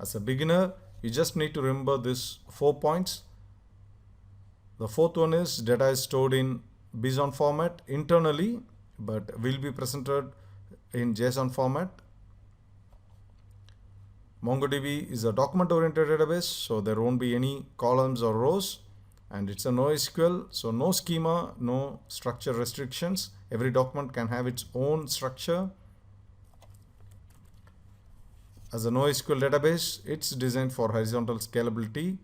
As a beginner, you just need to remember these 4 points. The fourth one is data is stored in BSON format internally, but will be presented in JSON format. MongoDB is a document-oriented database, so there won't be any columns or rows, and it's a NoSQL, so no schema, no structure restrictions. Every document can have its own structure. As a NoSQL database, it's designed for horizontal scalability,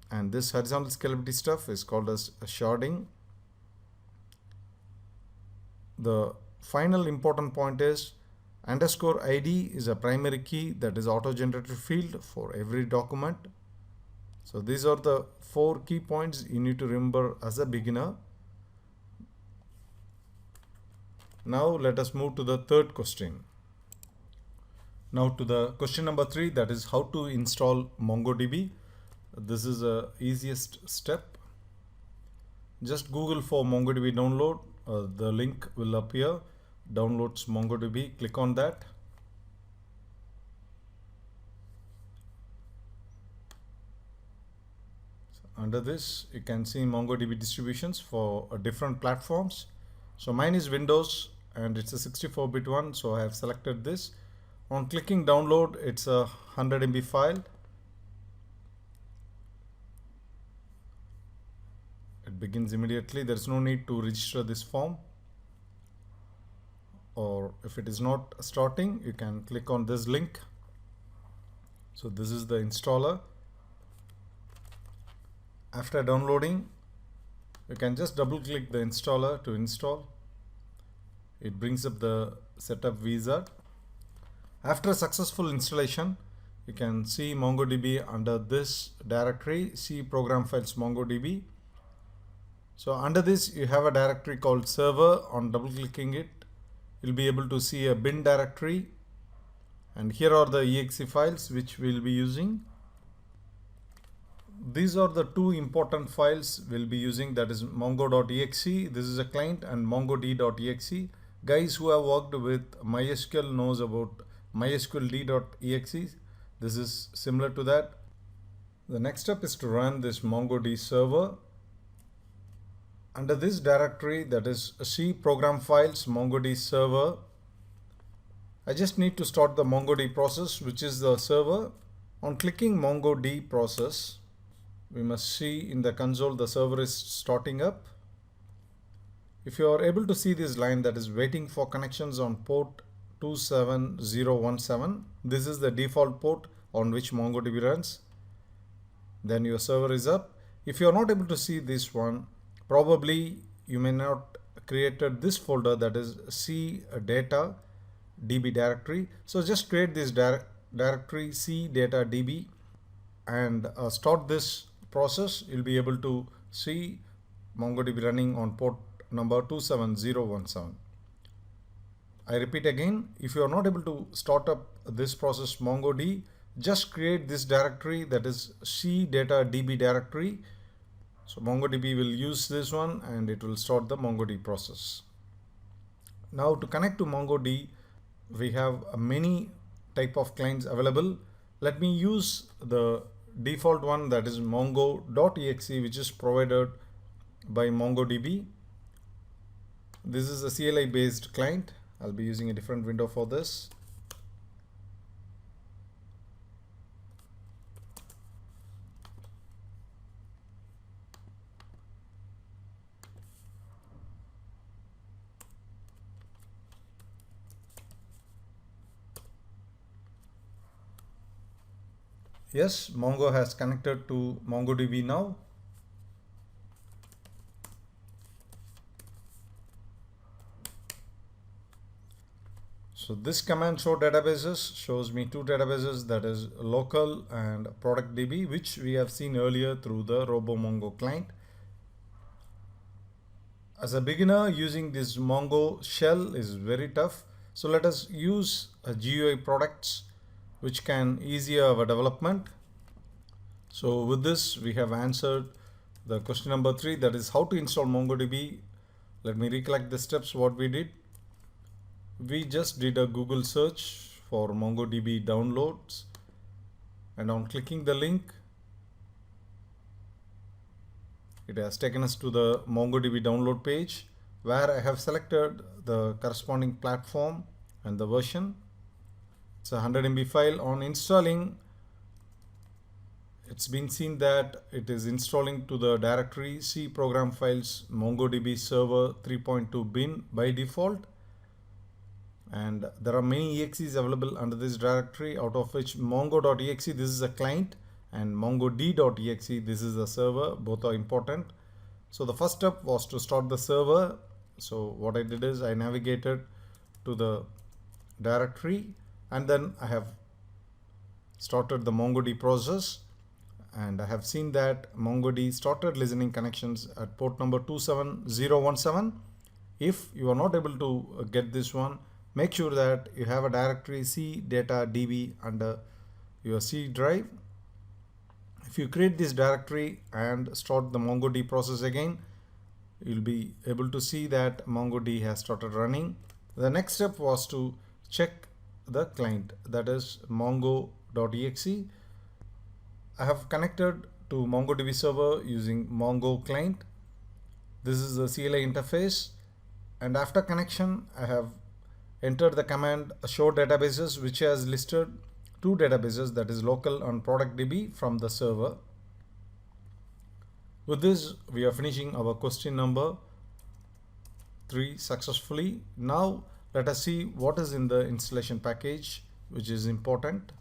and this horizontal scalability stuff is called as sharding. The final important point is underscore ID is a primary key that is auto-generated field for every document. So these are the 4 key points you need to remember as a beginner. Now let us move to the third question. Now to the question number 3, that is how to install MongoDB. This is the easiest step. Just Google for MongoDB download. The link will appear. Downloads MongoDB. Click on that. Under this, you can see MongoDB distributions for different platforms. So mine is Windows and it's a 64-bit one, so I have selected this. On clicking download, it's a 100 MB file. It begins immediately. There's no need to register this form. Or if it is not starting, you can click on this link. So this is the installer. After downloading, you can just double click the installer to install. It brings up the setup wizard. After successful installation, you can see MongoDB under this directory, C program files MongoDB. So under this, you have a directory called server. On double clicking it, you'll be able to see a bin directory. And here are the exe files which we'll be using. These are the 2 important files we'll be using, that is mongo.exe. This is a client, and mongod.exe. Guys who have worked with MySQL knows about mysqld.exe. This is similar to that. The next step is to run this MongoD server. Under this directory, that is C program files MongoD server, I just need to start the MongoD process, which is the server. On clicking MongoD process, we must see in the console the server is starting up. If you are able to see this line that is waiting for connections on port 27017, this is the default port on which MongoDB runs, then your server is up. If you are not able to see this one, probably you may not created this folder, that is C data db directory. So just create this directory C data db and start this process. You'll be able to see MongoDB running on port number 27017. I repeat again, if you are not able to start up this process MongoD, just create this directory, that is C data db directory. So MongoDB will use this one and it will start the MongoD process. Now to connect to MongoD, we have many type of clients available. Let me use the default one, that is mongo.exe, which is provided by MongoDB. This is a CLI based client. I'll be using a different window for this. Yes, Mongo has connected to MongoDB now. So this command show databases shows me 2 databases, that is local and product DB, which we have seen earlier through the RoboMongo client. As a beginner, using this Mongo shell is very tough. So let us use GUI products which can ease our development. So with this, we have answered the question number 3, that is how to install MongoDB. Let me recollect the steps what we did. We just did a Google search for MongoDB downloads. and on clicking the link, it has taken us to the MongoDB download page where I have selected the corresponding platform and the version. It's a 100 MB file. On installing, it's been seen that it is installing to the directory C program files MongoDB server 3.2 bin by default. And there are many exes available under this directory, out of which mongo.exe, this is a client, and mongod.exe, this is a server. Both are important. So the first step was to start the server. So what I did is I navigated to the directory, and then I have started the MongoD process, and I have seen that MongoD started listening connections at port number 27017. If you are not able to get this one, make sure that you have a directory C data DB under your C drive. If you create this directory and start the MongoD process again, you'll be able to see that MongoD has started running. The next step was to check the client, that is mongo.exe. I have connected to MongoDB server using Mongo client. This is the CLI interface, and after connection I have entered the command show databases, which has listed two databases, that is local and product DB from the server. With this, we are finishing our question number 3 successfully. Now let us see what is in the installation package, which is important.